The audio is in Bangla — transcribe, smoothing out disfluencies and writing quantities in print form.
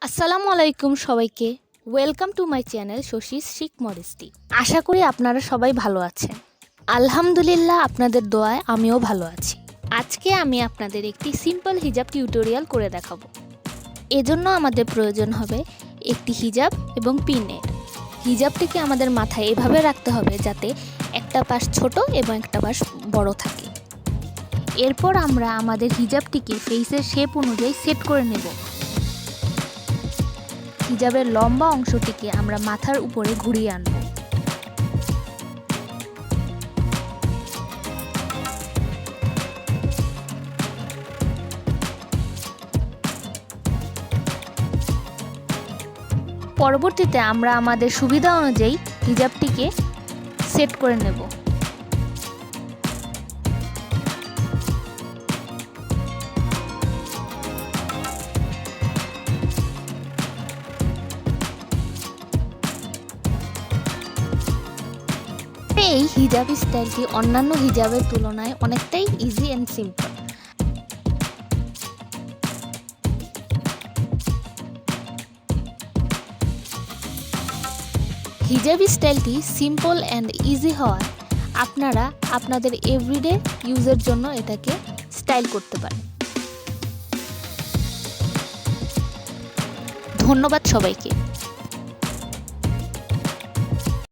আসসালামু আলাইকুম সবাইকে। Welcome to my channel Soshys Chic Modesty। আশা করি আপনারা সবাই ভালো আছেন। আলহামদুলিল্লাহ, আপনাদের দোয়ায় আমিও ভালো আছি। আজকে আমি আপনাদের একটি সিম্পল হিজাব টিউটোরিয়াল করে দেখাবো। এজন্য আমাদের প্রয়োজন হবে একটি হিজাব এবং পিনের। হিজাবটিকে আমাদের মাথায় এভাবে রাখতে হবে যাতে একটা পাশ ছোট এবং একটা পাশ বড় থাকে। এরপর আমরা আমাদের হিজাবটিকে ফেসের শেপ অনুযায়ী সেট করে নেব। হিজাবের লম্বা অংশটিকে আমরা মাথার উপরে ঘুরিয়ে আনব। পরবর্তীতে আমরা আমাদের সুবিধা অনুযায়ী হিজাবটিকে সেট করে নেব। এই হিজাব স্টাইলটি অন্যান্য হিজাবের তুলনায় অনেকটাই ইজি অ্যান্ড সিম্পল। হিজাব স্টাইলটি সিম্পল অ্যান্ড ইজি হওয়ায় আপনারা আপনাদের এভরিডে ইউজের জন্য এটাকে স্টাইল করতে পারেন। ধন্যবাদ সবাইকে।